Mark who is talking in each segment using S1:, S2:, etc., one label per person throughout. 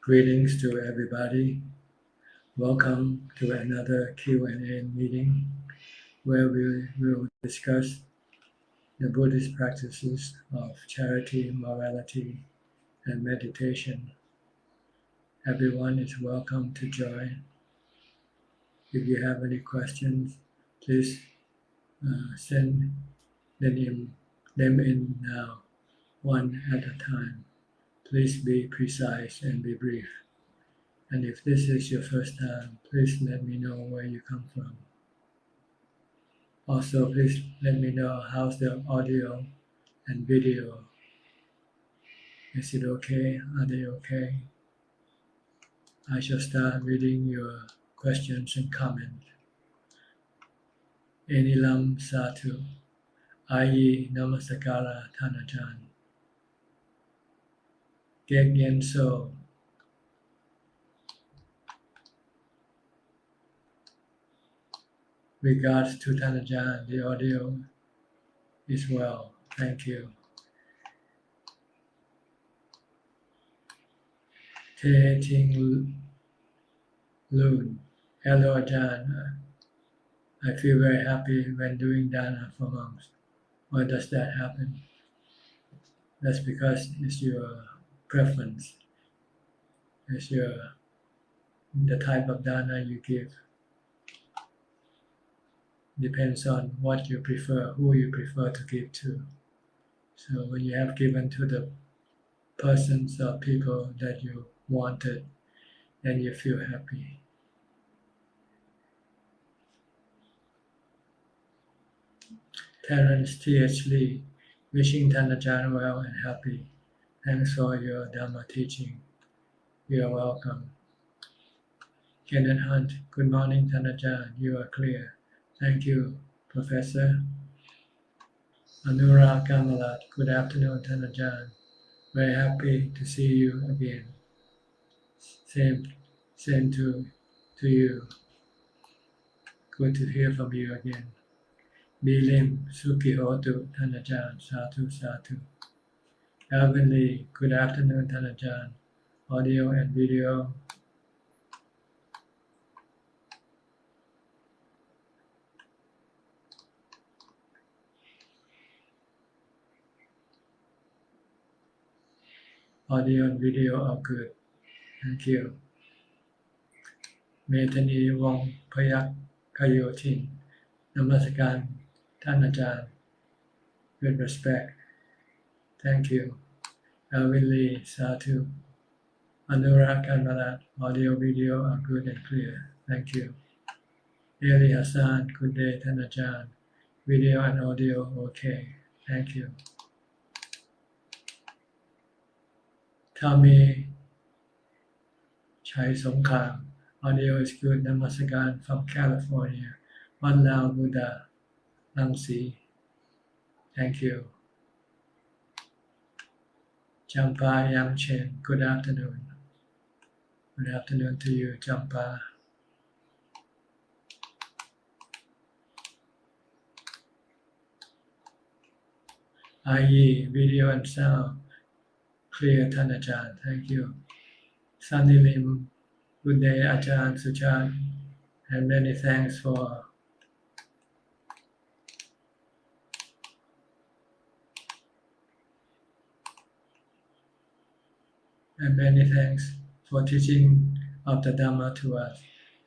S1: Greetings to everybody. Welcome to another Q&A meeting where we will discuss the Buddhist practices of charity, morality, and meditation. Everyone is welcome to join. If you have any questions, please send them in now, one at a time. Please be precise and be brief. And if this is your first time, please let me know where you come from. Also, please let me know how's the audio and video. Is it okay? Are they okay? I shall start reading your questions and comments. Enilam Satu, Ayi Namaskara Thanajan. Gek Yen So. Regards to Thanajan, the audio is well. Thank you. Te Ting Loon. Hello Ajahn. I feel very happy when doing dana for monks. Why does that happen? That's because it's your preference. It's the type of dana you give. Depends on what you prefer, who you prefer to give to. So when you have given to the persons or people that you wanted, then you feel happy. Terence T.H. Lee, wishing Thanajan well and happy. Thanks for your Dhamma teaching. You are welcome. Kenneth Hunt, good morning Thanajan, you are clear. Thank you, Professor. Anura Kamalat, good afternoon Thanajan. Very happy to see you again. Same to you. Good to hear from you again. Bilim Sukihotu Thanajan, Satu Satu. Alvin Lee, good afternoon Thanajan. Audio and video. Audio and video are good. Thank you. Methani Wong Payak Kayotin. Namaskar Thanajan. With respect. Thank you. Alvin Lee, Satu. Anurag Kanmalat, audio video are good and clear. Thank you. Eli Hassan, good day Thanajan. Video and audio okay. Thank you. Tommy Chai Songkang, audio is good. Namaskar from California. One Lao Buddha, Langsi. Thank you. Champa Yamchen, good afternoon. Good afternoon to you, Champa. Ayi, video and sound. Clear Thanajan, thank you. Sunny Lim, good day Ajahn, Suchart, and many thanks for teaching of the Dhamma to us.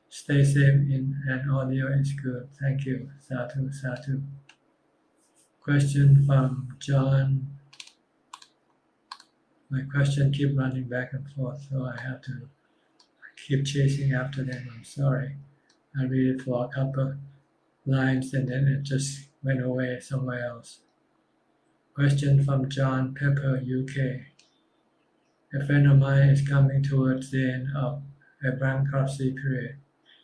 S1: Stay safe and audio is good. Thank you. Sadhu, sadhu. Question from John. My question keep running back and forth, so I have to keep chasing after them. I'm sorry. I read it for a couple lines and then it just went away somewhere else. Question from John Pepper, UK. A friend of mine is coming towards the end of a bankruptcy period.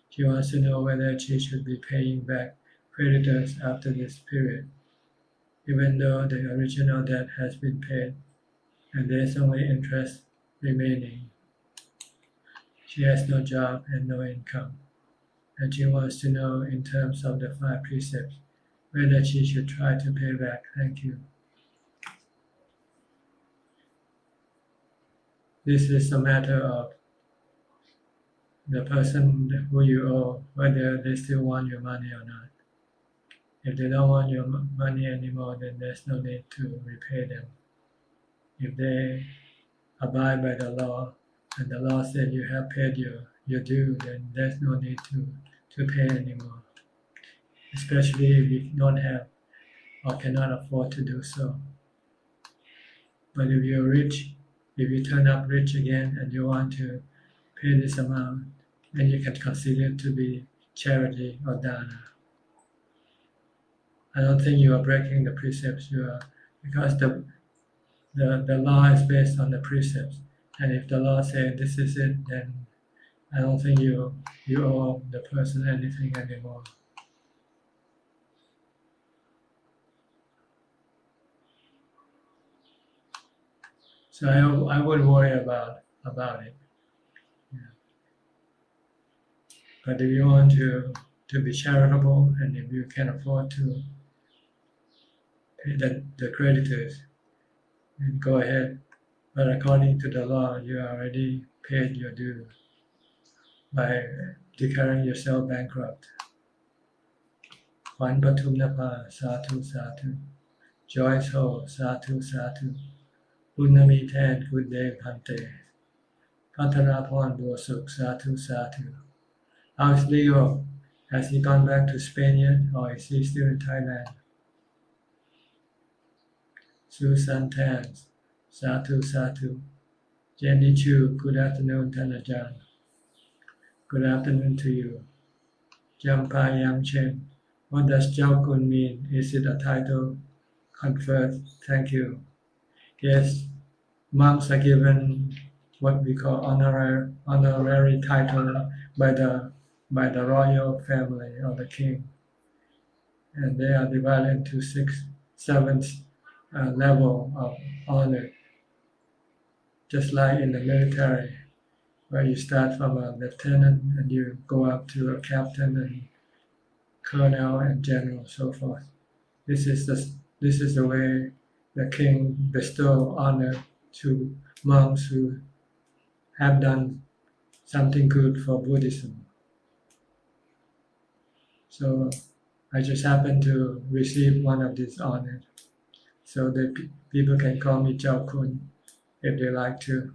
S1: She wants to know whether she should be paying back creditors after this period, even though the original debt has been paid and there's only interest remaining. She has no job and no income, and she wants to know in terms of the 5 precepts whether she should try to pay back. Thank you. This is a matter of the person who you owe, whether they still want your money or not. If they don't want your money anymore, then there's no need to repay them. If they abide by the law, and the law said you have paid your due, then there's no need to pay anymore. Especially if you don't have or cannot afford to do so. But if you're rich, if you turn up rich again and you want to pay this amount, then you can consider it to be charity or dana. I don't think you are breaking the precepts. You are, because the law is based on the precepts, and if the law says this is it, then I don't think you owe the person anything anymore. So I wouldn't worry about it. Yeah. But if you want to be charitable, and if you can afford to pay the creditors, then go ahead. But according to the law, you already paid your due by declaring yourself bankrupt. Kwan Patum Napa, Satu Satu. Joyce Ho, Satu Satu. Punami Tan, Good Day Pante. Patarapon Bosuk, Satu Satu. How's Leo? Has he gone back to Spain yet, or is he still in Thailand? Susan Tan, Satu Satu. Jenny Chu, good afternoon, Tanajan. Good afternoon to you. Jampa Yang Chen, what does Jiao Kun mean? Is it a title conferred? Thank you. Yes, monks are given what we call honorary title by the royal family or the king, and they are divided into 7 level of honor, just like in the military, where you start from a lieutenant and you go up to a captain and colonel and general, so forth. This is the way the king bestow honor to monks who have done something good for Buddhism. So I just happened to receive one of these honors, so that people can call me Jiao Kun if they like to.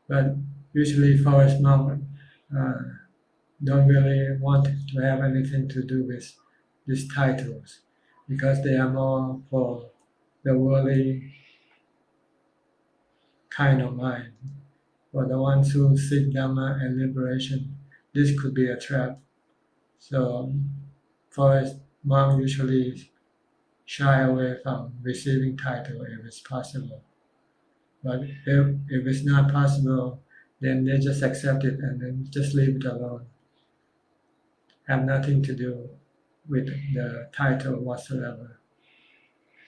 S1: But usually forest monks don't really want to have anything to do with these titles, because they are more for the worldly kind of mind. For the ones who seek Dhamma and liberation, this could be a trap. So forest monks usually shy away from receiving title if it's possible. But if it's not possible, then they just accept it and then just leave it alone. Have nothing to do with the title whatsoever.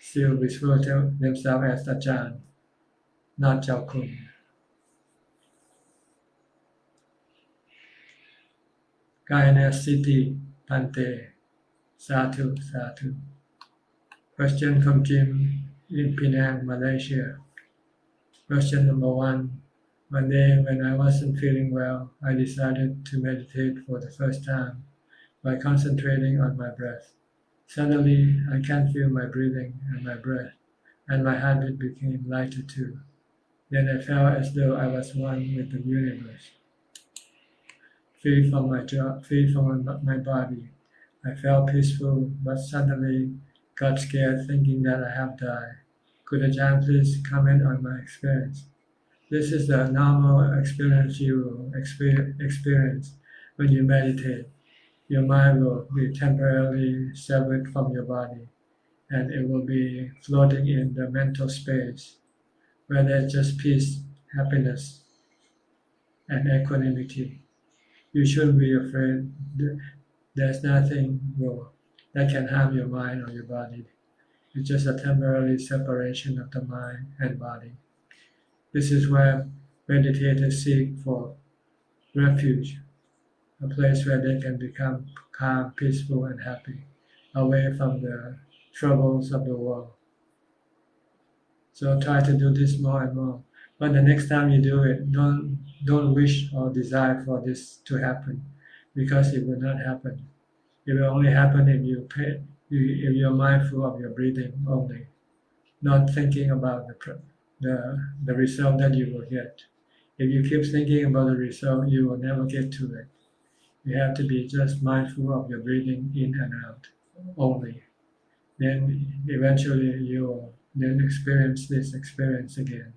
S1: Still refer to themselves as Ajahn, not Jiao Kun. Gayana City, Pante, Satu, Satu. Question from Jim in Penang, Malaysia. Question number 1. One day when I wasn't feeling well, I decided to meditate for the first time by concentrating on my breath. Suddenly, I can feel my breathing and my breath, and my heartbeat became lighter too. Then I felt as though I was one with the universe. Free from my body. I felt peaceful, but suddenly got scared thinking that I have died. Could Ajahn please comment on my experience? This is the normal experience you will experience when you meditate. Your mind will be temporarily severed from your body, and it will be floating in the mental space where there's just peace, happiness, and equanimity. You shouldn't be afraid. There's nothing that can harm your mind or your body. It's just a temporary separation of the mind and body. This is where meditators seek for refuge, a place where they can become calm, peaceful, and happy, away from the troubles of the world. So try to do this more and more. But the next time you do it, don't wish or desire for this to happen, because it will not happen. It will only happen if if you're mindful of your breathing only, not thinking about the result that you will get. If you keep thinking about the result, you will never get to it. You have to be just mindful of your breathing in and out only. Then eventually you will then experience this experience again.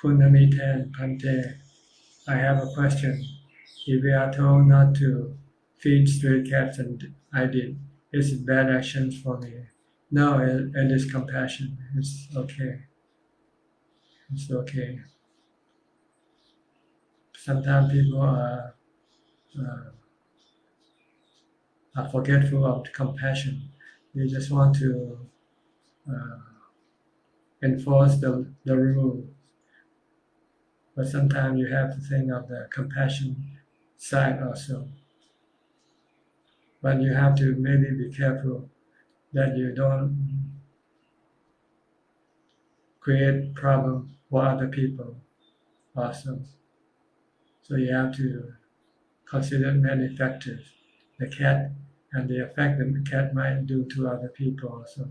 S1: Punamiten Pante, I have a question. If we are told not to feed stray cats and I did, is it bad actions for me? No, it is compassion. It's okay. It's okay. Sometimes people uh, are forgetful of compassion. They just want to uh, enforce the rule. But sometimes you have to think of the compassion side also. But you have to maybe be careful that you don't create problem for other people also. So you have to consider many factors. The cat and the effect that the cat might do to other people also.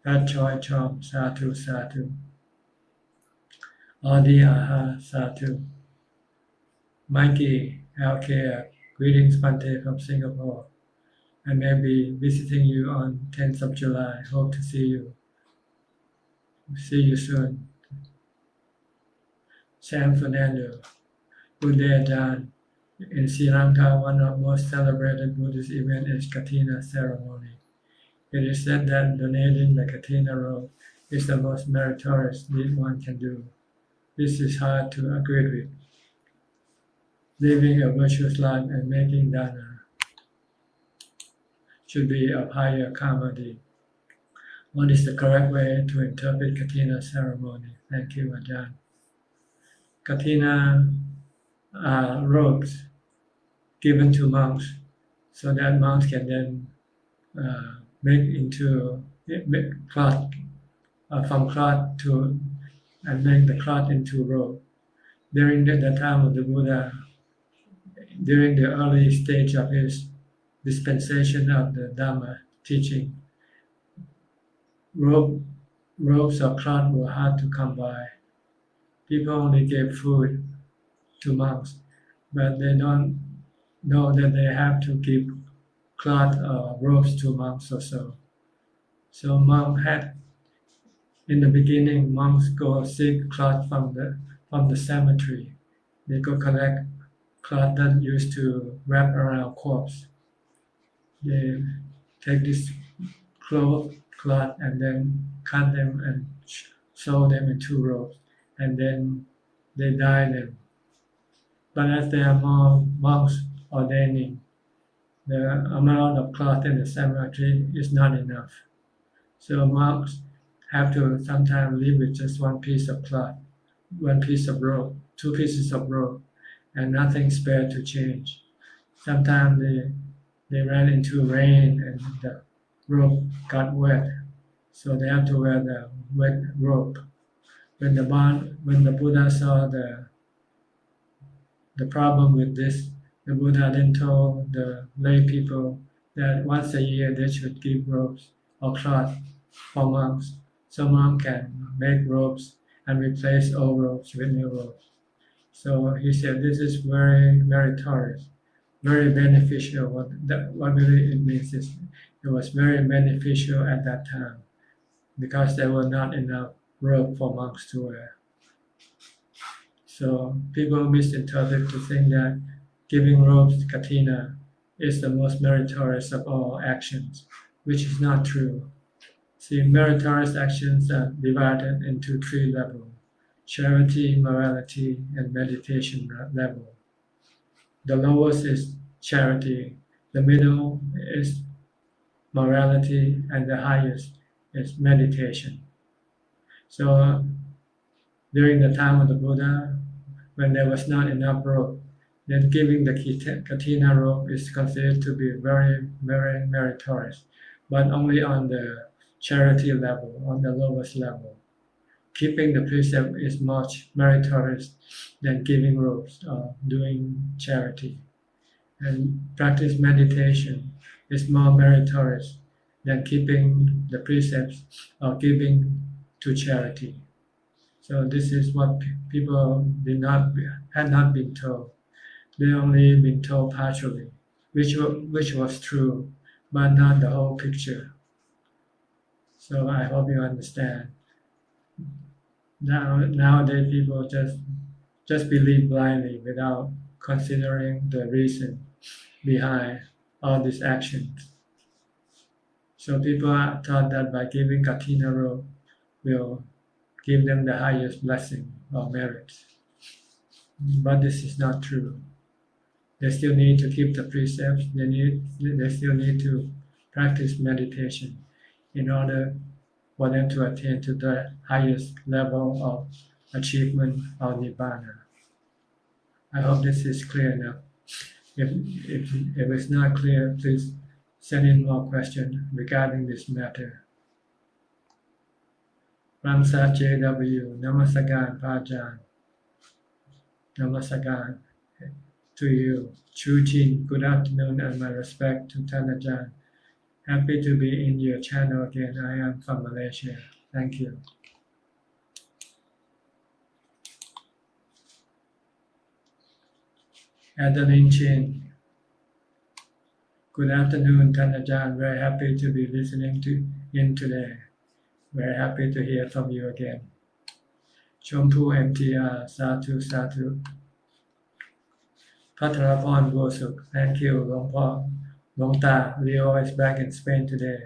S1: Pat Choi Chom, Satu Satu. Adi Aha Satu. Mikey LK, greetings Pante from Singapore. I may be visiting you on 10th of July. Hope to see you. See you soon. Sam Fernando. Good day, Ajahn. In Sri Lanka, one of the most celebrated Buddhist events is Katina ceremony. It is said that donating the Katina robe is the most meritorious deed one can do. This is hard to agree with. Living a virtuous life and making dana should be of higher karma deed. What is the correct way to interpret Katina ceremony? Thank you, Ajahn. Katina robes given to monks, so that monks can then make cloth from cloth to and make the cloth into robe. During the time of the Buddha, during the early stage of his dispensation of the Dhamma teaching, robes or cloth were hard to come by. People only gave food to monks, but they don't know that they have to give cloth or robes to monks also. So in the beginning, monks go seek cloth from the cemetery. They go collect cloth that used to wrap around corpse. They take this cloth and then cut them and sew them into robes, and then they dye them. But as there are more monks ordaining, the amount of cloth in the cemetery is not enough. So monks have to sometimes live with just one piece of cloth, one piece of rope, two pieces of rope, and nothing spare to change. Sometimes they ran into rain and the rope got wet, so they have to wear the wet rope. When the Buddha saw the problem with this, the Buddha then told the lay people that once a year they should give robes or cloth for monks, so monks can make robes and replace old robes with new robes. So he said this is very meritorious, very beneficial. What really it means is it was very beneficial at that time because there were not enough robe for monks to wear. So people misinterpret to think that giving robes to Katina is the most meritorious of all actions, which is not true. See, meritorious actions are divided into three levels: charity, morality, and meditation level. The lowest is charity, the middle is morality, and the highest is meditation. So during the time of the Buddha, when there was not enough rope, then giving the katina robe is considered to be very, very meritorious, but only on the charity level, on the lowest level. Keeping the precept is much meritorious than giving robes or doing charity. And practice meditation is more meritorious than keeping the precepts or giving to charity. So this is what people had not been told. They only been told partially, which was true, but not the whole picture. So I hope you understand. Nowadays people just believe blindly without considering the reason behind all these actions. So people are taught that by giving katina robe will give them the highest blessing or merit. But this is not true. They still need to keep the precepts. They still need to practice meditation in order for them to attain to the highest level of achievement of nibbana. I hope this is clear enough. If it's not clear, please send in more questions regarding this matter. Ramsa JW, Namasagan Pajan, Namasagan to you. Chu Jin, good afternoon and my respect to Tanajan. Happy to be in your channel again. I am from Malaysia. Thank you. Adeline Chin. Good afternoon, Tanajan. Very happy to be listening in today. Very happy to hear from you again. Chompu MTR, Satu Satu. Patrapon Gosuk, thank you, Long Ta. Leo is back in Spain today.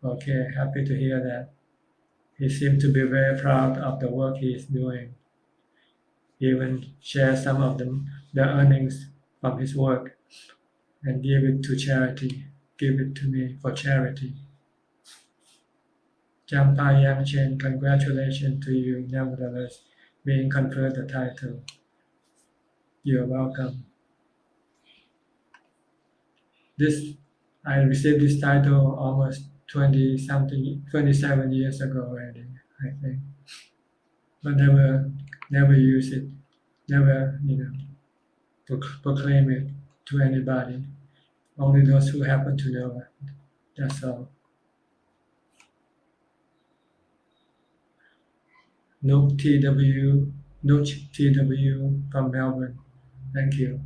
S1: Okay, happy to hear that. He seems to be very proud of the work he is doing. He even shares some of the earnings from his work and give it to charity. Give it to me for charity. Jampa Yang Chen, congratulations to you, nevertheless, being conferred the title. You're welcome. I received this title almost 27 years ago already, I think. But never use it, never, proclaim it to anybody. Only those who happen to know it. That's all. Nook TW from Melbourne. Thank you.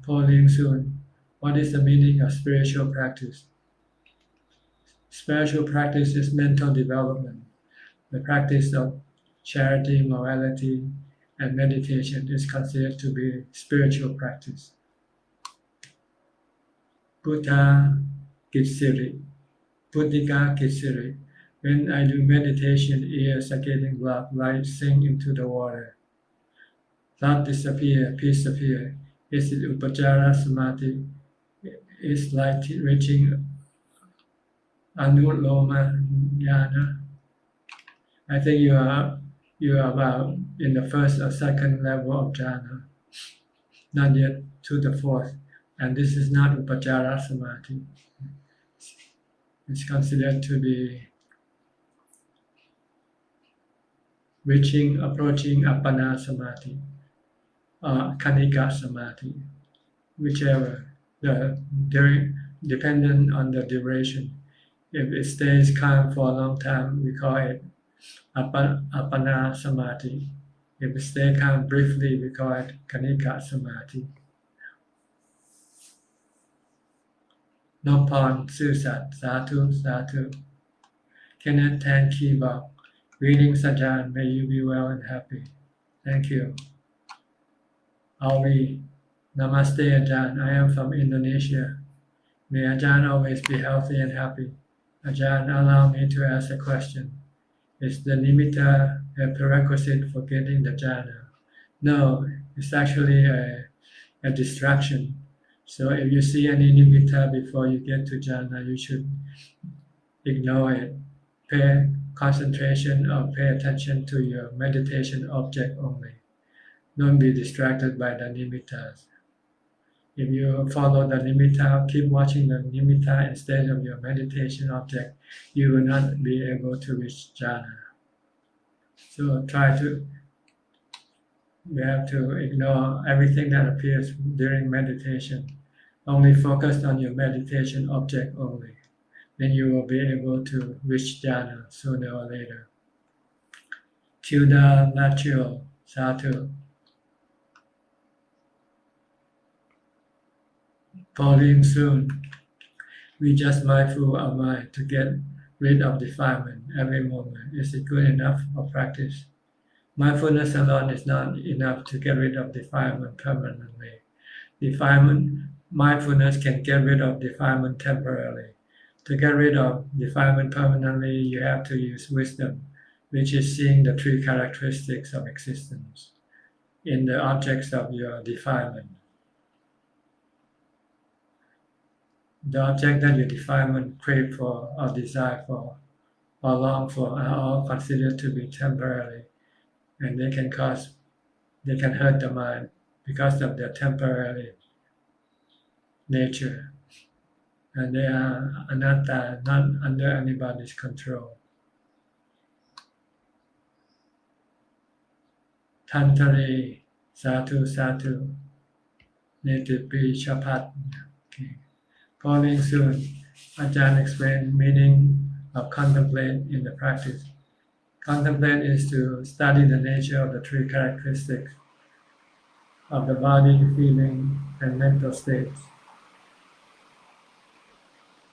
S1: Pauline Soon. What is the meaning of spiritual practice? Spiritual practice is mental development. The practice of charity, morality, and meditation is considered to be spiritual practice. Buddha Gitsiri. Buddhika Gitsiri. When I do meditation, ears are getting blocked, light sink into the water. Thought disappear, peace appear. Is it Upajjara Samadhi? Is light reaching Anuloma Jnana? I think you are about in the first or second level of jhana, not yet to the fourth. And this is not Upajjara Samadhi. It's considered to be approaching Appana Samadhi or Kanika Samadhi, whichever, dependent on the duration. If it stays calm for a long time, we call it Appana Samadhi. If it stays calm briefly, we call it Kanika Samadhi. Nopon Susat, Satu, Satu. Kenneth Tan Kibok. Greetings, Ajahn. May you be well and happy. Thank you. Awi. Namaste, Ajahn. I am from Indonesia. May Ajahn always be healthy and happy. Ajahn, allow me to ask a question. Is the nimitta a prerequisite for getting the jhana? No, it's actually a distraction. So if you see any nimitta before you get to jhana, you should ignore it. Pay concentration or pay attention to your meditation object only. Don't be distracted by the nimittas. If you follow the nimitta, keep watching the nimitta instead of your meditation object, you will not be able to reach jhana. So we have to ignore everything that appears during meditation. Only focus on your meditation object only. Then you will be able to reach jhana sooner or later. Tilda Natural, Sadhu. Falling soon. We just mindful our mind to get rid of defilement every moment. Is it good enough for practice? Mindfulness alone is not enough to get rid of defilement permanently. Mindfulness can get rid of defilement temporarily. To get rid of defilement permanently, you have to use wisdom, which is seeing the three characteristics of existence in the objects of your defilement. The object that your defilement crave for or desire for or long for are all considered to be temporary, and they can hurt the mind because of their temporary nature, and they are anatta, not under anybody's control. Tantari, Satu Satu, Netipi Chapat. Okay. Falling soon, Ajahn explained meaning of contemplate in the practice. Contemplate is to study the nature of the three characteristics of the body, feeling, and mental states.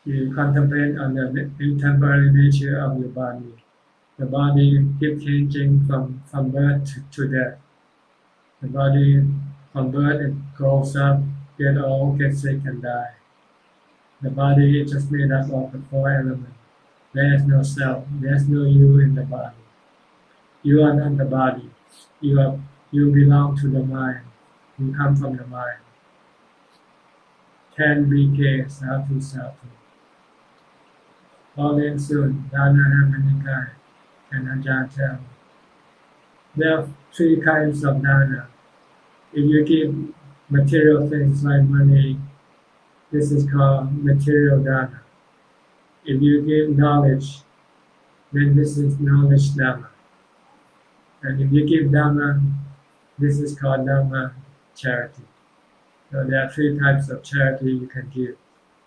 S1: You contemplate on the intemporary nature of your body. The body keeps changing from birth to death. The body from birth it grows up, get old, gets sick, and die. The body is just made up of the four elements. There is no self. There is no you in the body. You are not the body. You belong to the mind. You come from the mind. 10 BK, Sadhu Sadhu. Falling soon, Dana Harmonikai, and Ajahn tell. There are three kinds of dana. If you give material things like money, this is called material dana. If you give knowledge, then this is knowledge Dhamma. And if you give Dhamma, this is called Dhamma charity. So there are three types of charity you can give.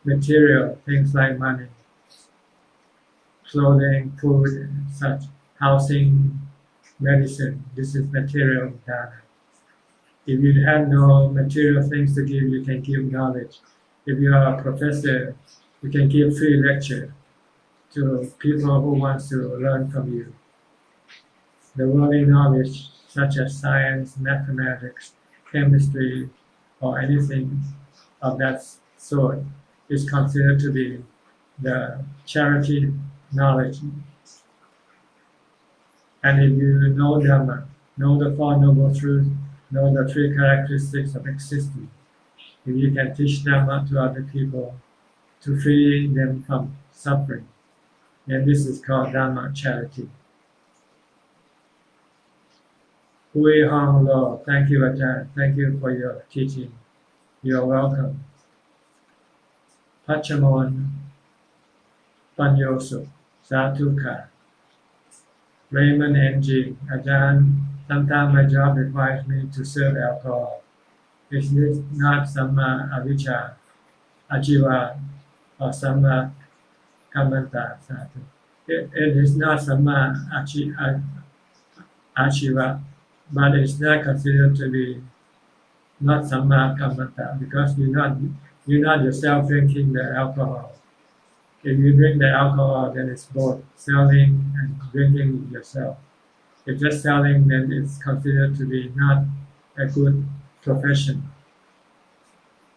S1: Material, things like money, clothing, food, such, housing, medicine. This is material dana. If you have no material things to give, you can give knowledge. If you are a professor, you can give free lecture to people who want to learn from you. The worldly knowledge, such as science, mathematics, chemistry, or anything of that sort, is considered to be the charity knowledge. And if you know Dhamma, know the Four Noble Truths, know the three characteristics of existence, if you can teach Dhamma to other people to free them from suffering, then this is called Dhamma charity. Hui Hong Lo, thank you Ajahn, thank you for your teaching. You are welcome. Pachamon Panyosu, Satuka. Raymond NG, Ajahn, sometimes my job requires me to serve alcohol. Is this not Samma Avijja, Ajiva, or Samma Kammanta? It is not Samma Ajiva, but it's not considered to be not Samma Kammanta because you're not yourself drinking the alcohol. If you drink the alcohol, then it's both selling and drinking yourself. If just selling, then it's considered to be not a good profession.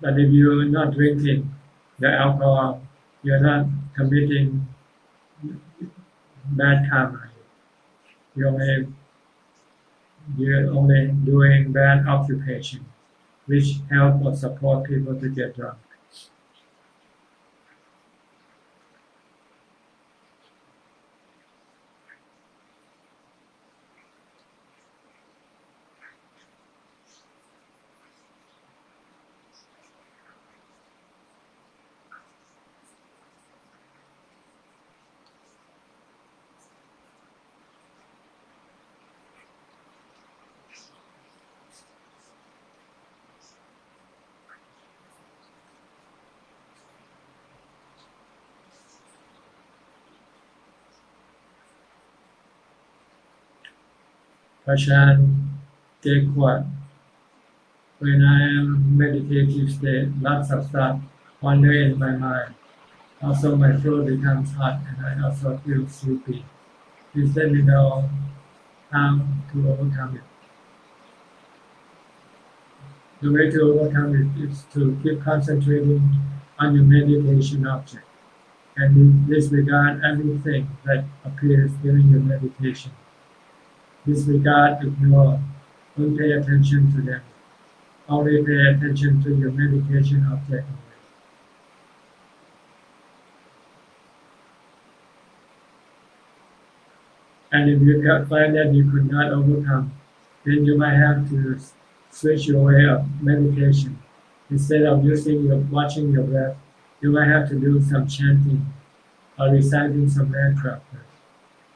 S1: But if you're not drinking the alcohol, you're not committing bad karma. You're only doing bad occupation, which help or support people to get drunk. Ajahn take what? When I am meditative state, lots of thoughts wander in my mind. Also, my throat becomes hot, and I also feel sleepy. Please let me know how to overcome it. The way to overcome it is to keep concentrating on your meditation object and disregard everything that appears during your meditation. Disregard, ignore, don't pay attention to them. Only pay attention to your meditation object. And if you find that you could not overcome, then you might have to switch your way of meditation. Instead of watching your breath, you might have to do some chanting or reciting some mantra.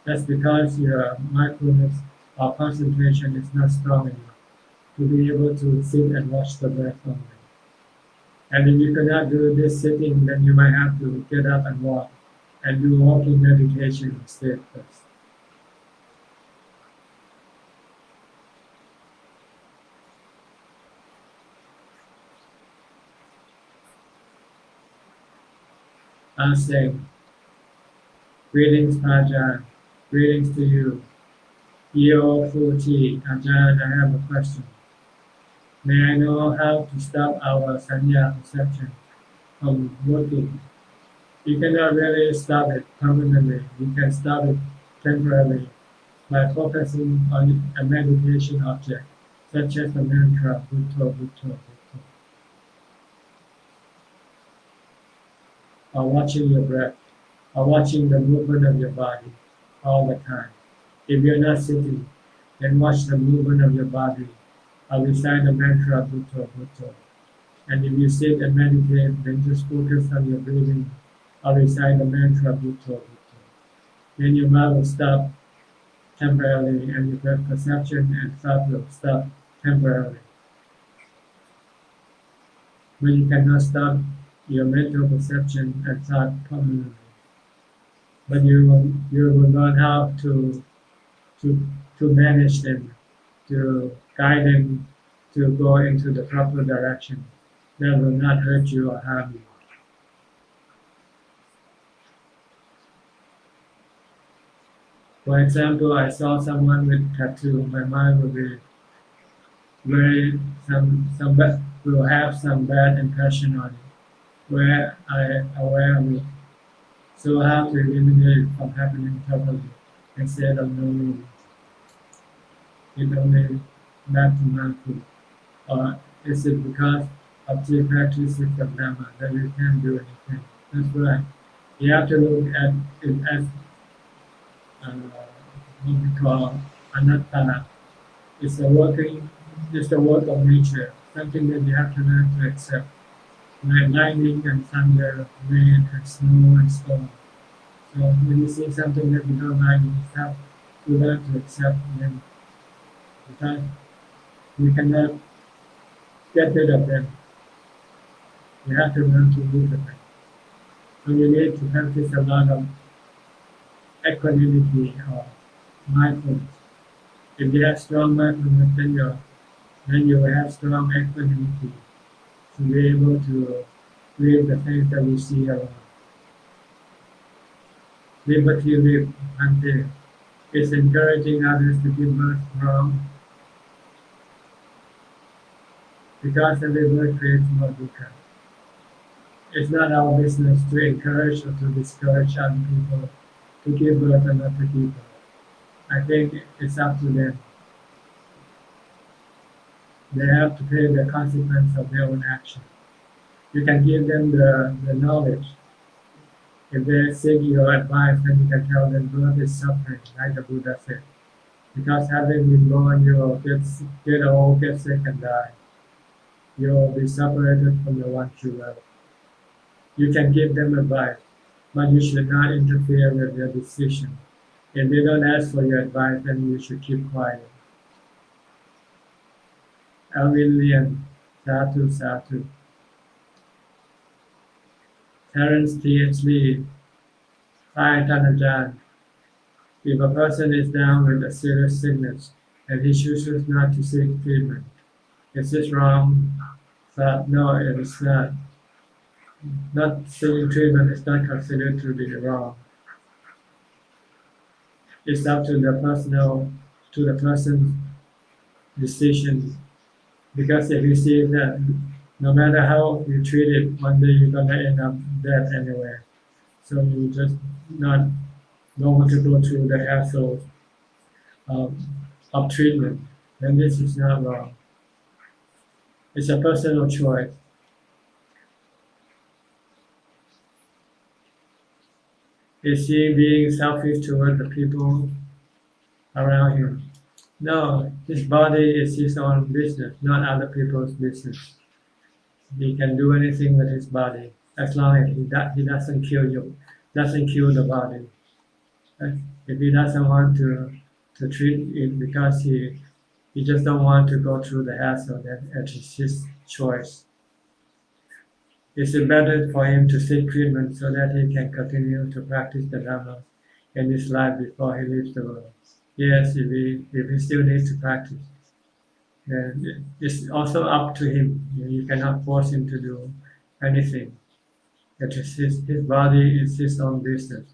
S1: That's because your mindfulness or concentration is not strong enough to be able to sit and watch the breath only. And if you cannot do this sitting, then you might have to get up and walk and do walking meditation instead first. I'm saying, greetings, Ajahn. Greetings to you. Yo Fuji, Ajahn, I have a question. May I know how to stop our sanya perception from working? You cannot really stop it permanently. You can stop it temporarily by focusing on a meditation object, such as the mantra Bhutto, Bhutto, Bhutto, or watching your breath, or watching the movement of your body all the time. If you're not sitting, then watch the movement of your body, or recite the mantra Bhutto, Bhutto. And if you sit and meditate, then just focus on your breathing, or recite the mantra Bhutto, Bhutto. Then your mind will stop temporarily, and your perception and thought will stop temporarily. But you cannot stop your mental perception and thought permanently. But you will learn how to manage them, to guide them to go into the proper direction that will not hurt you or harm you. For example, I saw someone with tattoo. My mind will be will have some bad impression on it, where I am aware of it. So how to eliminate it from happening totally instead of knowing it only back to mindful? Or is it because of the practices of Dhamma that you can't do anything? That's right. You have to look at it as what we call anatta. It's the work of nature, something that you have to learn to accept. Like lightning and thunder, rain and snow and storm. So when you see something that you don't like, you have to learn to accept them. Because you cannot get rid of them. You have to learn to live with them. So you need to practice a lot of equanimity or mindfulness. If you have strong mindfulness, then you will have strong equanimity to be able to live the things that we see around. Liberty live until is encouraging others to give birth wrong, because every birth creates more dukkha. It's not our business to encourage or to discourage other people to give birth or not to give birth. I think it's up to them. They have to pay the consequence of their own action. You can give them the knowledge. If they seek your advice, then you can tell them birth is suffering, like the Buddha said. Because having been born, you will get old, get sick, and die. You will be separated from the ones you love. You can give them advice, but you should not interfere with their decision. If they don't ask for your advice, then you should keep quiet. Alvin Satu Satu. Terence T.H. Lee. Hi, Ajahn. If a person is down with a serious sickness and he chooses not to seek treatment. Is this wrong? But no, it is not. Not seeking treatment is not considered to be wrong. It's up to the person's decision. Because if you see that no matter how you treat it, one day you're gonna end up dead anyway. So you just don't want to go through the hassle of treatment. Then this is not wrong. It's a personal choice. Is he being selfish toward the people around him? No, his body is his own business, not other people's business. He can do anything with his body as long as he doesn't kill you, doesn't kill the body. If he doesn't want to treat it because he just don't want to go through the hassle, then it's his choice. Is it better for him to seek treatment so that he can continue to practice the Dhamma in his life before he leaves the world? Yes, if he still needs to practice, then it's also up to him. You cannot force him to do anything. It is his body is his own business.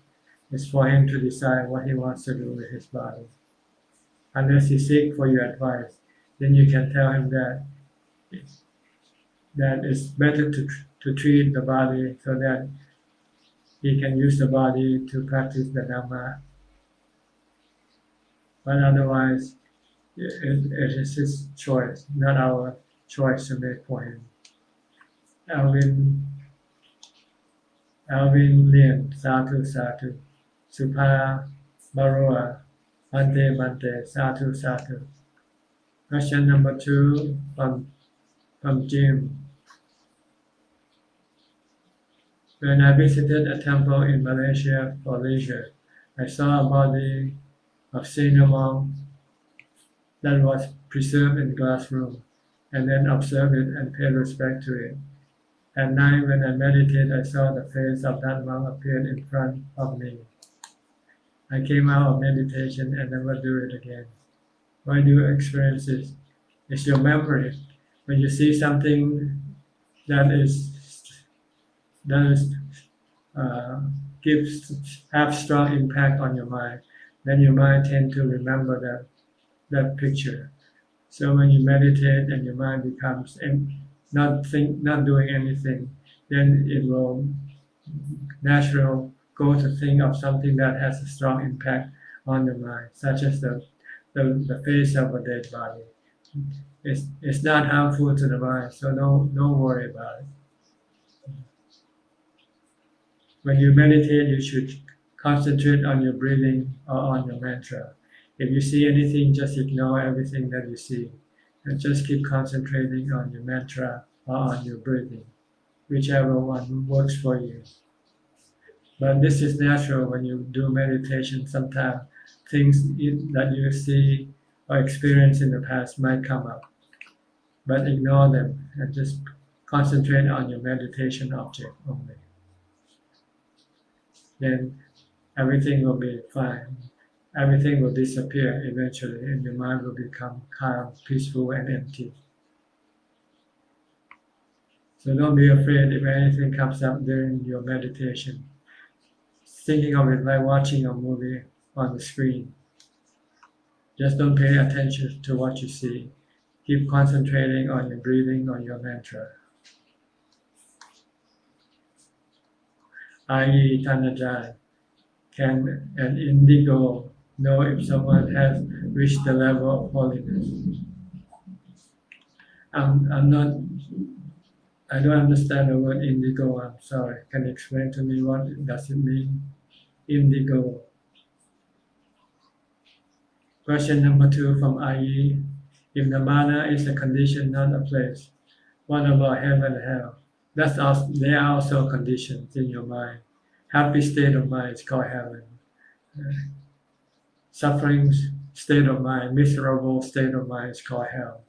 S1: It's for him to decide what he wants to do with his body. Unless he seeks for your advice, then you can tell him that it's better to treat the body so that he can use the body to practice the Dhamma. But otherwise, it is his choice, not our choice to make for him. Alvin Lien, Sadhu Sadhu, Supha Barua, Bante, Sadhu Sadhu. Question number 2 from Jim. When I visited a temple in Malaysia for leisure, I saw a body of senior monk that was preserved in glass room, and then observed it and paid respect to it. At night when I meditated, I saw the face of that monk appear in front of me. I came out of meditation and never do it again. Why do you experience this? It's your memory. When you see something that have strong impact on your mind, then your mind tend to remember that picture. So when you meditate and your mind becomes not doing anything, then it will naturally go to think of something that has a strong impact on your mind, such as the face of a dead body. It's not harmful to the mind, so don't worry about it. When you meditate, you should concentrate on your breathing or on your mantra. If you see anything, just ignore everything that you see and just keep concentrating on your mantra or on your breathing, whichever one works for you. But this is natural when you do meditation. Sometimes things that you see or experience in the past might come up, but ignore them and just concentrate on your meditation object only. Then everything will be fine. Everything will disappear eventually, and your mind will become calm, peaceful, and empty. So don't be afraid if anything comes up during your meditation. Thinking of it like watching a movie on the screen. Just don't pay attention to what you see. Keep concentrating on your breathing or your mantra. I.e. Tanajan, can an indigo know if someone has reached the level of holiness? I don't understand the word indigo, I'm sorry. Can you explain to me what does it mean? Indigo. Question number 2 from IE. If Nirvana is a condition, not a place, what about heaven and hell? They are also conditions in your mind. Happy state of mind is called heaven. Suffering state of mind, miserable state of mind is called hell.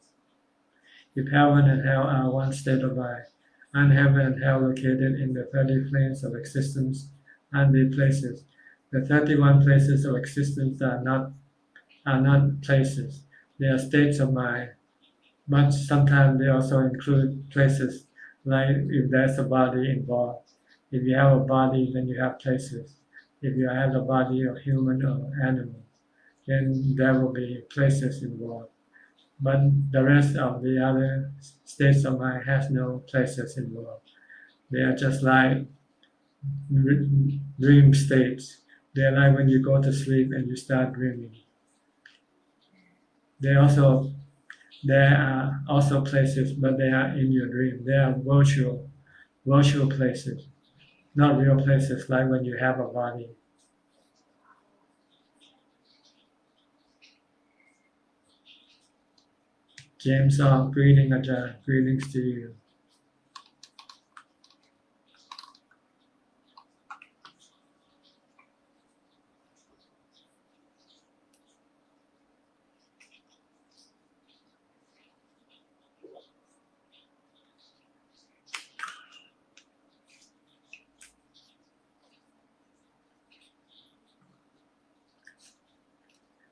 S1: If heaven and hell are one state of mind, and heaven and hell located in the 30 planes of existence and the places, the 31 places of existence are not places. They are states of mind, but sometimes they also include places, like if there's a body involved. If you have a body, then you have places. If you have a body of human or animal, then there will be places involved. But the rest of the other states of mind has no places involved. They are just like dream states. They are like when you go to sleep and you start dreaming. There are also places, but they are in your dream. They are virtual places, not real places like when you have a body. James greeting Ajahn, greetings to you.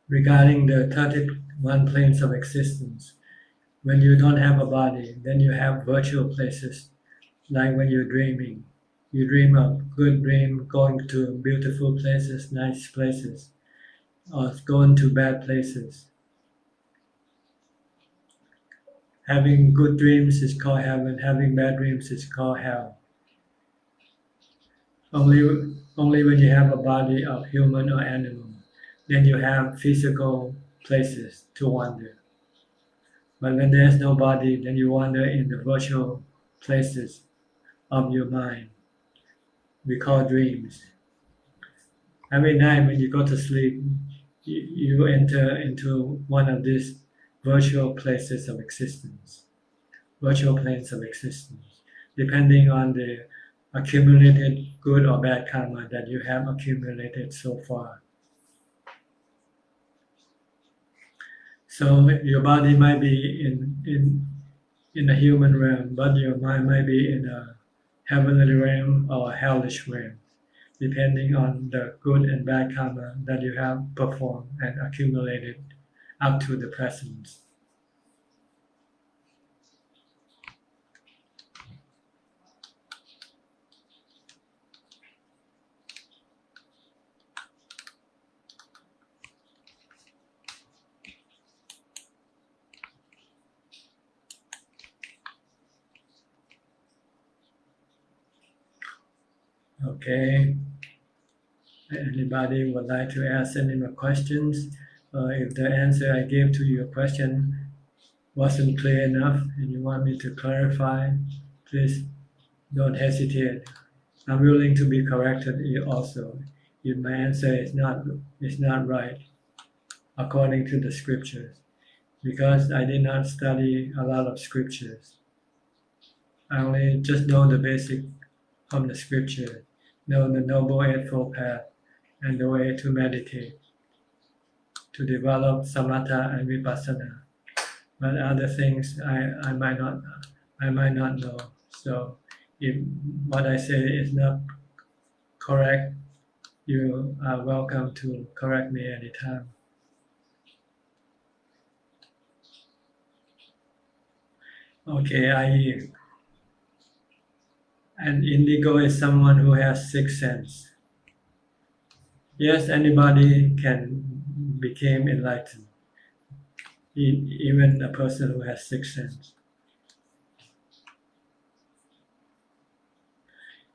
S1: Regarding the 31 planes of existence, when you don't have a body, then you have virtual places, like when you're dreaming. You dream a good dream, going to beautiful places, nice places, or going to bad places. Having good dreams is called heaven, having bad dreams is called hell. Only when you have a body of human or animal, then you have physical places to wander. But when there's no body, then you wander in the virtual places of your mind. We call dreams. Every night when you go to sleep, you enter into one of these virtual places of existence, virtual planes of existence, depending on the accumulated good or bad karma that you have accumulated so far. So your body might be in a human realm, but your mind might be in a heavenly realm or a hellish realm, depending on the good and bad karma that you have performed and accumulated up to the present. Okay. Anybody would like to ask any more questions? If the answer I gave to your question wasn't clear enough and you want me to clarify, please don't hesitate. I'm willing to be corrected also if my answer is not right according to the scriptures, because I did not study a lot of scriptures. I only just know the basic from the scripture, know the Noble Eightfold Path and the way to meditate, to develop samatha and vipassana. But other things I might not know. So if what I say is not correct, you are welcome to correct me anytime. Okay, I an indigo is someone who has sixth sense. Yes, anybody can become enlightened, even a person who has sixth sense.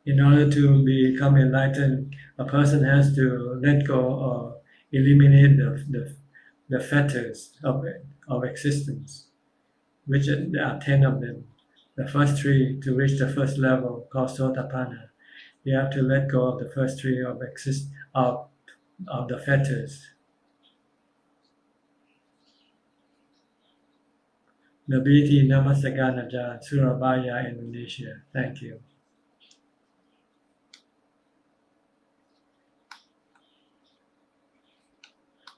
S1: In order to become enlightened, a person has to let go or eliminate the fetters of existence, which there are 10 of them. The first three, to reach the first level called Sotapanna, you have to let go of the first three of the fetters. Nabiti Namasagan Ajahn, Surabaya, Indonesia. Thank you.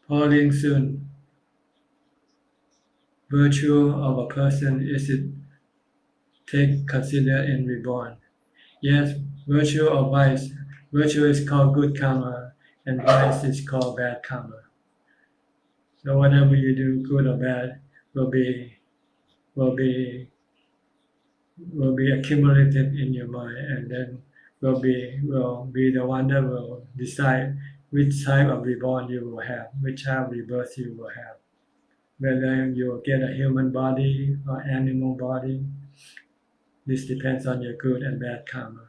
S1: Pauline Sun. Virtue of a person is it considered in reborn? Yes, virtue or vice. Virtue is called good karma and vice is called bad karma. So whatever you do, good or bad, will be will be will be accumulated in your mind, and then will be the one that will decide which type of reborn you will have, which type of rebirth you will have. Whether you will get a human body or animal body, this depends on your good and bad karma.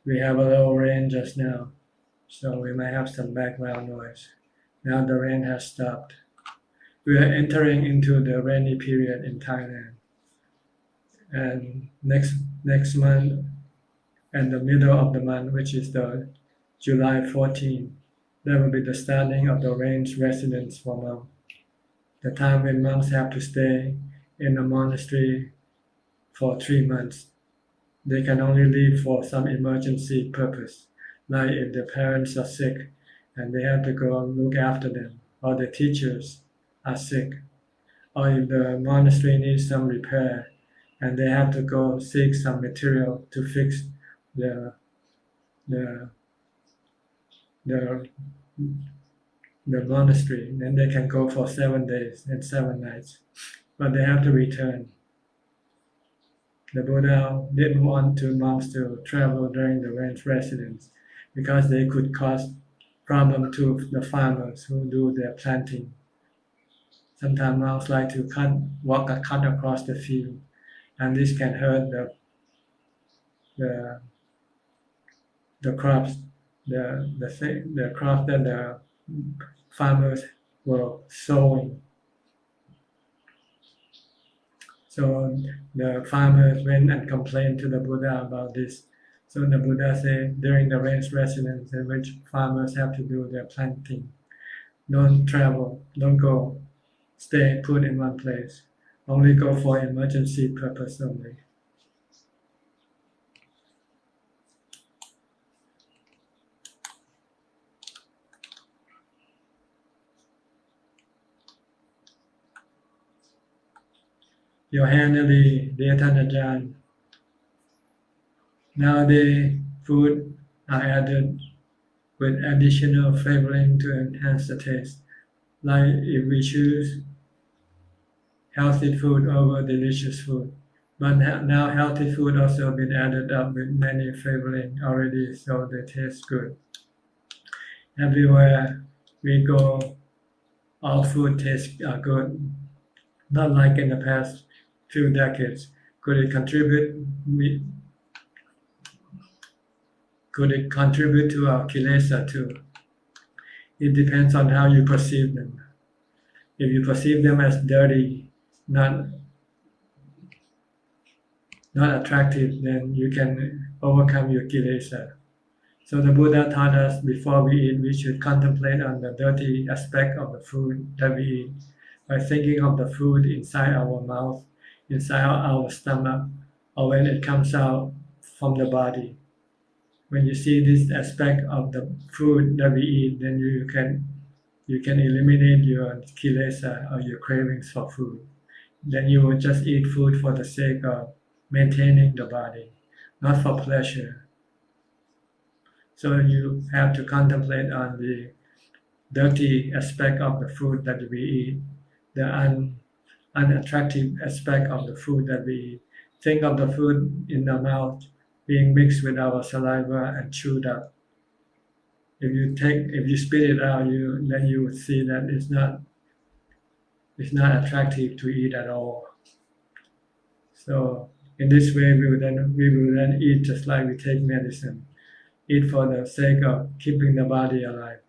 S1: We have a little rain just now, so we may have some background noise. Now the rain has stopped. We are entering into the rainy period in Thailand, and next month and the middle of the month, which is the July 14, that will be the starting of the rain's residence for monks. The time when monks have to stay in a monastery for 3 months. They can only leave for some emergency purpose, like if their parents are sick and they have to go look after them, or the teachers are sick, or if the monastery needs some repair and they have to go seek some material to fix the the the, the monastery, then they can go for 7 days and 7 nights, but they have to return. The Buddha didn't want monks to travel during the rain's residence because they could cause problem to the farmers who do their planting. Sometimes monks like to walk across the field, and this can hurt the the crops, the crops that the farmers were sowing. So the farmers went and complained to the Buddha about this. So the Buddha said during the rain's residence in which farmers have to do their planting, don't travel, don't go, stay put in one place. Only go for emergency purpose only. Your hand will be dear Ajahn. Nowadays, food are added with additional flavoring to enhance the taste. Like if we choose healthy food over delicious food. But now healthy food also been added up with many flavoring already, so they taste good. Everywhere we go, all food tastes are good. Not like in the past few decades. Could it contribute to our kilesa too? It depends on how you perceive them. If you perceive them as dirty, not attractive, then you can overcome your kilesa. So the Buddha taught us before we eat, we should contemplate on the dirty aspect of the food that we eat by thinking of the food inside our mouth, inside our stomach, or when it comes out from the body. When you see this aspect of the food that we eat, then you can eliminate your kilesa or your cravings for food. Then you will just eat food for the sake of maintaining the body, not for pleasure. So you have to contemplate on the dirty aspect of the food that we eat, the unattractive aspect of the food that we eat. Think of the food in the mouth being mixed with our saliva and chewed up. If you spit it out, then you would see that it's not attractive to eat at all. So in this way, we will then eat just like we take medicine. Eat for the sake of keeping the body alive.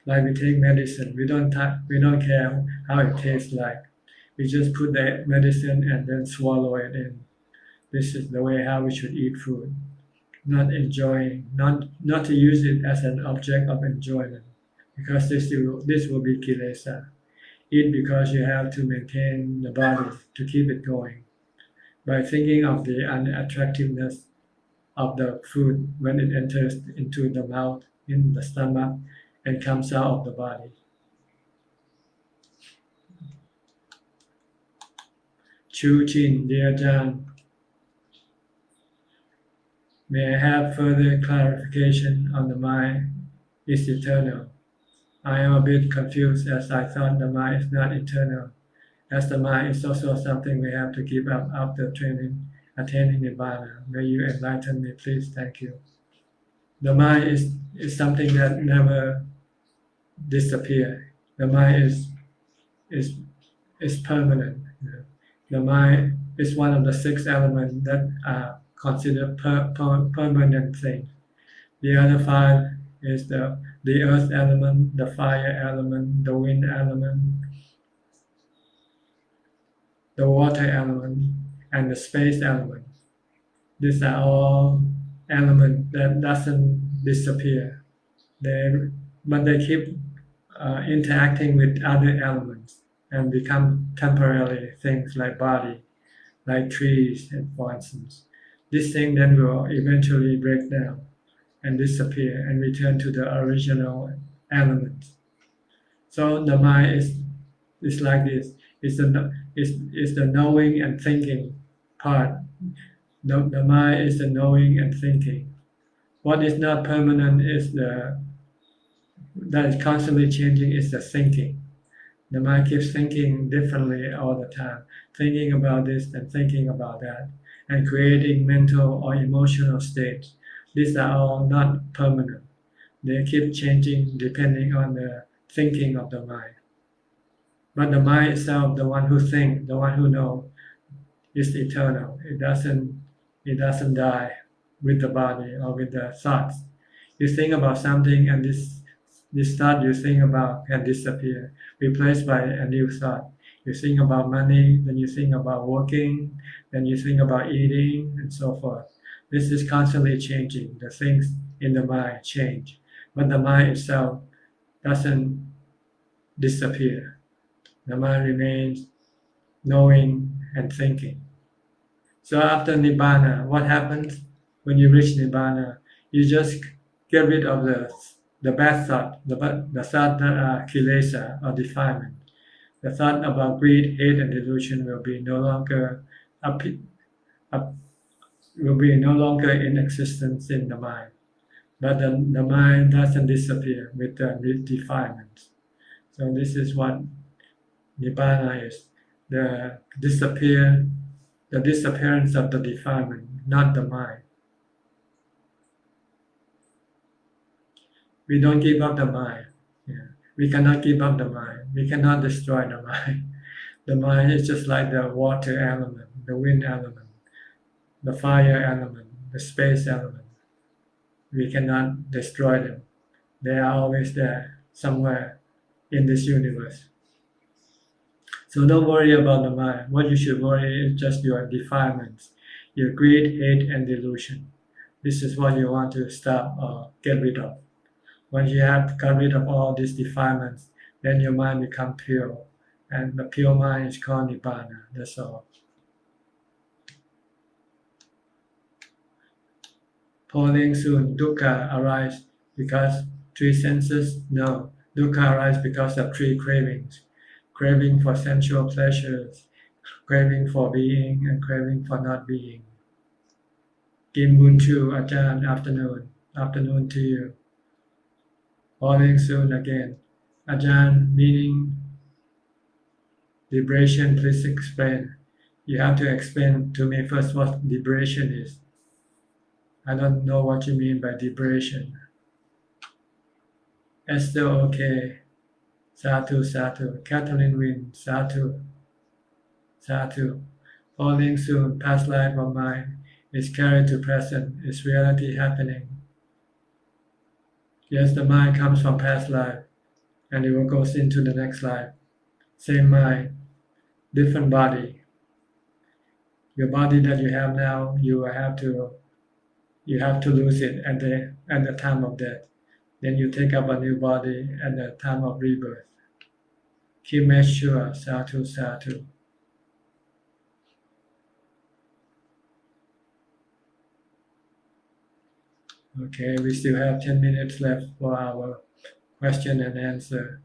S1: Like we take medicine, we don't care how it tastes like. We just put the medicine and then swallow it in. This is the way how we should eat food. Not to use it as an object of enjoyment, because this will be kilesa. Eat because you have to maintain the body to keep it going. By thinking of the unattractiveness of the food when it enters into the mouth, in the stomach, and comes out of the body. Chu Chin, dear Ajahn, may I have further clarification on the mind is eternal. I am a bit confused as I thought the mind is not eternal, as the mind is also something we have to give up after attaining Nibbana. May you enlighten me, please. Thank you. The mind is something that never disappears. The mind is permanent. The mind is one of the 6 elements that are considered permanent things. The other 5 is the earth element, the fire element, the wind element, the water element, and the space element. These are all elements that doesn't disappear. But they keep interacting with other elements and become temporary things like body, like trees, and for instance. This thing then will eventually break down and disappear and return to the original elements. So the mind is like this. It's the knowing and thinking part. The mind is the knowing and thinking. What is not permanent is that is constantly changing is the thinking. The mind keeps thinking differently all the time, thinking about this and thinking about that, and creating mental or emotional states. These are all not permanent. They keep changing depending on the thinking of the mind. But the mind itself, the one who thinks, the one who knows, is eternal. It doesn't die with the body or with the thoughts. You think about something and this thought you think about can disappear, replaced by a new thought. You think about money, then you think about working, then you think about eating, and so forth. This is constantly changing. The things in the mind change, but the mind itself doesn't disappear. The mind remains knowing and thinking. So after Nibbana, what happens when you reach Nibbana? You just get rid of the bad thought, the thought that are kilesa or defilement. The thought about greed, hate, and delusion will be no longer in existence in the mind. But the mind doesn't disappear with the defilements. So this is what Nibbana is: the disappearance of the defilement, not the mind. We don't give up the mind. Yeah. We cannot give up the mind. We cannot destroy the mind. The mind is just like the water element, the wind element, the fire element, the space element. We cannot destroy them. They are always there, somewhere in this universe. So don't worry about the mind. What you should worry is just your defilements, your greed, hate, and delusion. This is what you want to stop or get rid of. Once you have got rid of all these defilements, then your mind becomes pure. And the pure mind is called Nibbana. That's all. Falling soon, dukkha arises because 3 senses? No. Dukkha arises because of 3 cravings. Craving for sensual pleasures, craving for being, and craving for not being. Kim Bun Chu, Ajahn, afternoon. Afternoon to you. Falling soon again. Ajahn, meaning liberation, please explain. You have to explain to me first what liberation is. I don't know what you mean by liberation. Esther, okay. Satu, Satu. Catherine Win, Satu. Satu. Falling soon, past life of mind is carried to present. Is reality happening? Yes, the mind comes from past life and it will go into the next life. Same mind, different body. Your body that you have now, you have to lose it at the time of death. Then you take up a new body at the time of rebirth. Keep make sure, Satu, Satu. Okay, we still have 10 minutes left for our question and answer.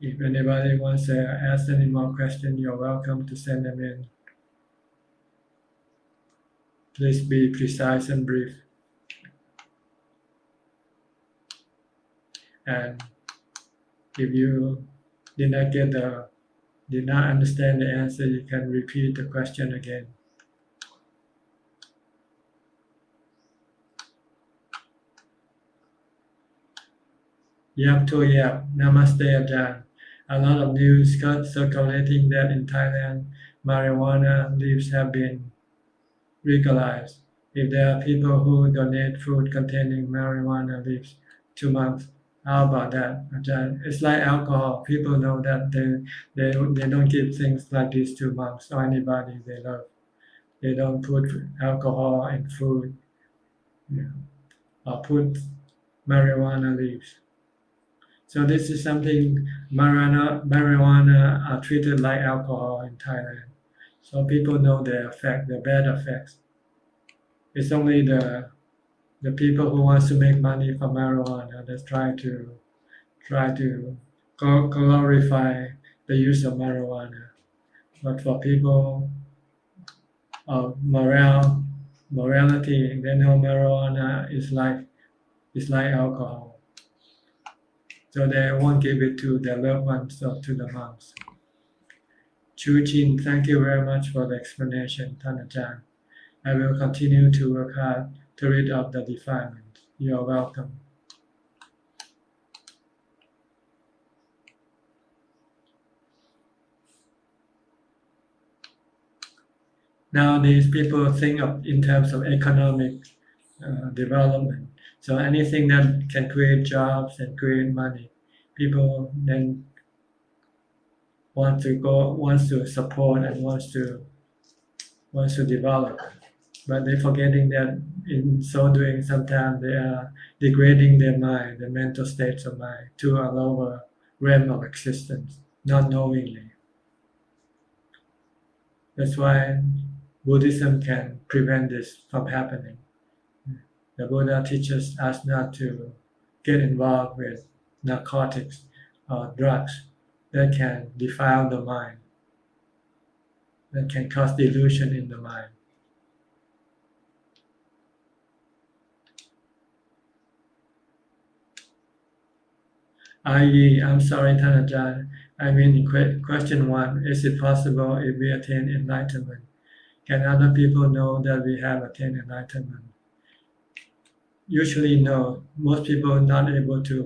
S1: If anybody wants to ask any more questions, you're welcome to send them in. Please be precise and brief. And if you did not understand the answer, you can repeat the question again. Yap to Yap, Namaste Ajahn. A lot of news circulating that in Thailand, marijuana leaves have been legalized. If there are people who donate food containing marijuana leaves to monks, how about that, Ajahn? It's like alcohol. People know that they don't give things like this to monks or anybody they love. They don't put alcohol in food, or put marijuana leaves. So this is something, marijuana are treated like alcohol in Thailand. So people know the bad effects. It's only the people who wants to make money from marijuana that try to glorify the use of marijuana. But for people of morality, they know marijuana is like alcohol. So they won't give it to their loved ones or to the monks. Chu Jin, thank you very much for the explanation, Tan Ajahn. I will continue to work hard to rid of the defilement. You are welcome. Nowadays, people think of in terms of economic development. So anything that can create jobs and create money, people then wants to support and wants to develop. But they're forgetting that in so doing, sometimes they are degrading their mind, the mental states of mind, to a lower realm of existence, not knowingly. That's why Buddhism can prevent this from happening. The Buddha teaches us not to get involved with narcotics or drugs that can defile the mind, that can cause delusion in the mind. I'm sorry, Tan Ajahn. I mean, in question 1, is it possible if we attain enlightenment? Can other people know that we have attained enlightenment? Usually no. Most people are not able to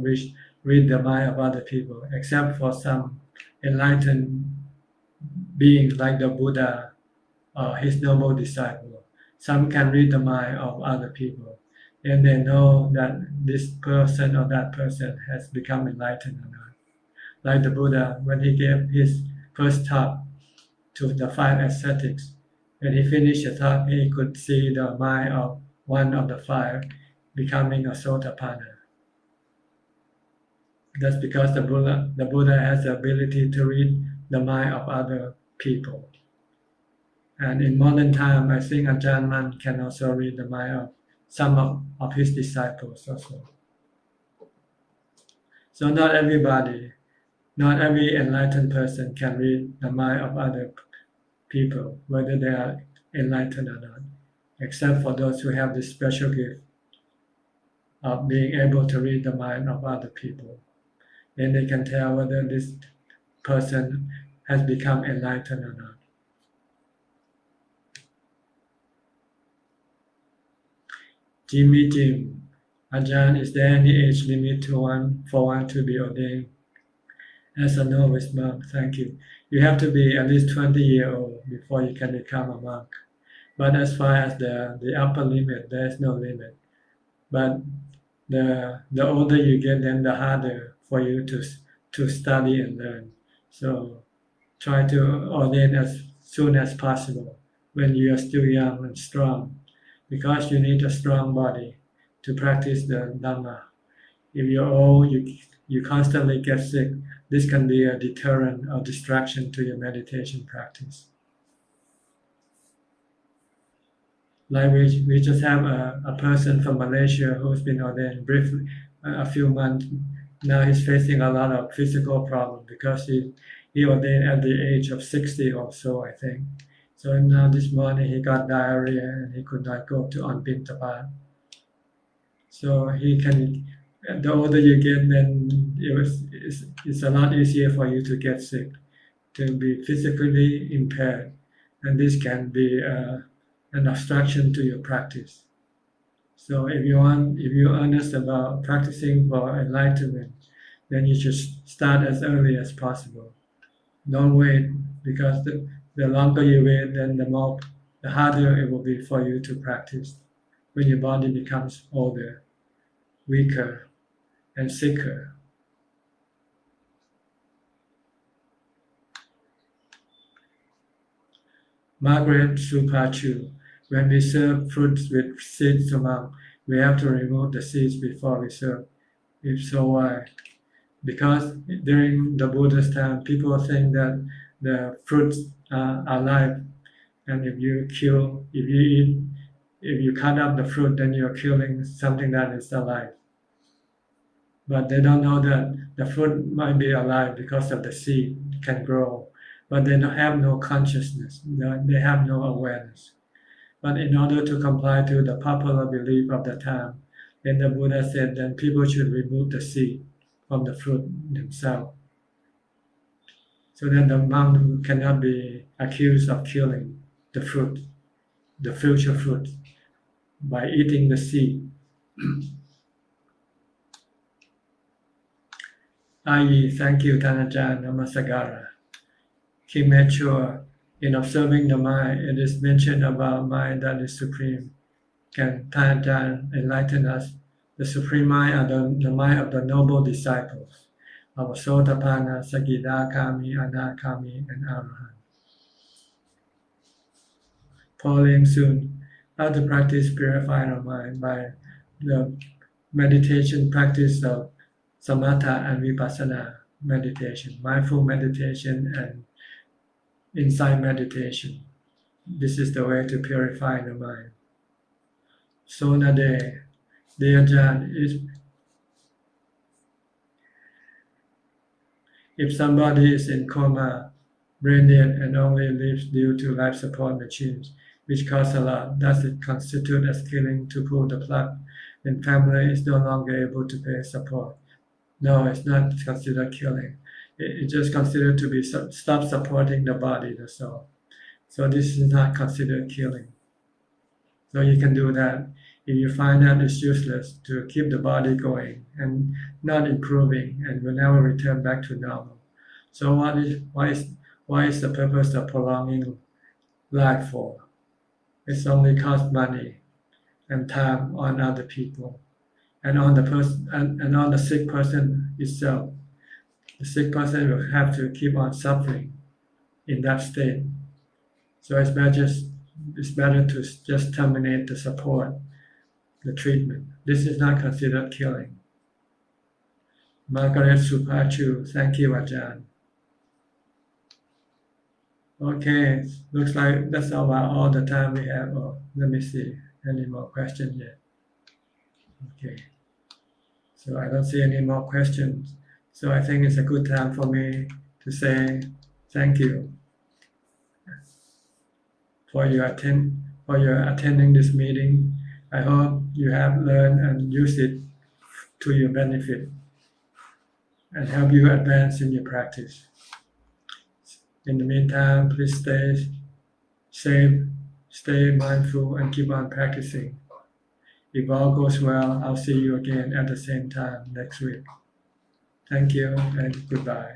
S1: read the mind of other people, except for some enlightened beings like the Buddha or his noble disciple. Some can read the mind of other people, and they know that this person or that person has become enlightened or not. Like the Buddha, when he gave his first talk to the 5 ascetics, when he finished the talk, he could see the mind of one of the 5 becoming a Sotapanna. That's because the Buddha has the ability to read the mind of other people. And in modern time, I think Ajahn can also read the mind of some of his disciples also. So not every enlightened person can read the mind of other people, whether they are enlightened or not, except for those who have this special gift of being able to read the mind of other people. Then they can tell whether this person has become enlightened or not. Jimmy Jim, Ajahn, is there any age limit for one to be ordained as a novice monk? Thank you. You have to be at least 20 years old before you can become a monk. But as far as the upper limit, there is no limit. But the older you get, then the harder for you to study and learn. So try to ordain as soon as possible when you are still young and strong, because you need a strong body to practice the Dhamma. If you're old, you constantly get sick. This can be a deterrent or distraction to your meditation practice. Like we just have a person from Malaysia who's been ordained briefly, a few months now he's facing a lot of physical problems because he ordained at the age of 60 or so, I think. So now this morning he got diarrhea and he could not go to on Bintabat. So he can, the older you get, then it's a lot easier for you to get sick, to be physically impaired, and this can be an obstruction to your practice. So if you're earnest about practicing for enlightenment, then you should start as early as possible. Don't wait, because the longer you wait, then the harder it will be for you to practice when your body becomes older, weaker, and sicker. Margaret Supachu, when we serve fruits with seeds among, we have to remove the seeds before we serve. If so, why? Because during the Buddha's time, people think that the fruits are alive, and if you cut up the fruit, then you're killing something that is alive. But they don't know that the fruit might be alive because of the seed can grow, but they don't have no consciousness, they have no awareness. But in order to comply to the popular belief of the time, then the Buddha said then people should remove the seed from the fruit themselves, so that the monk cannot be accused of killing the fruit, the future fruit, by eating the seed. I.e., thank you, Ajahn Namaskara. He made sure in observing the mind, it is mentioned about mind that is supreme. Can Ajahn enlighten us? The supreme mind are the mind of the noble disciples, of Sotapanna, Sakidakami, Anakami, and Arahant. Pauline soon, how to practice purifying our mind by the meditation practice of samatha and vipassana meditation, mindful meditation and insight meditation. This is the way to purify the mind. Sonade, dear Ajahn, if somebody is in coma, brain dead, and only lives due to life support machines, which cost a lot, does it constitute as killing to pull the plug when family is no longer able to pay support? No, it's not considered killing. It's just considered to be stop supporting the body, the soul. So this is not considered killing. So you can do that if you find that it's useless to keep the body going and not improving and will never return back to normal. So why is the purpose of prolonging life for? It's only cost money and time on other people and on the person and on the sick person itself. The sick person will have to keep on suffering in that state. So it's better to just terminate the support, the treatment. This is not considered killing. Margaret Supachu, thank you, Ajahn. Okay, looks like that's about all the time we have. Oh, let me see, any more questions yet? Okay, so I don't see any more questions. So I think it's a good time for me to say thank you for your attending this meeting. I hope you have learned and used it to your benefit and help you advance in your practice. In the meantime, please stay safe, stay mindful, and keep on practicing. If all goes well, I'll see you again at the same time next week. Thank you and goodbye.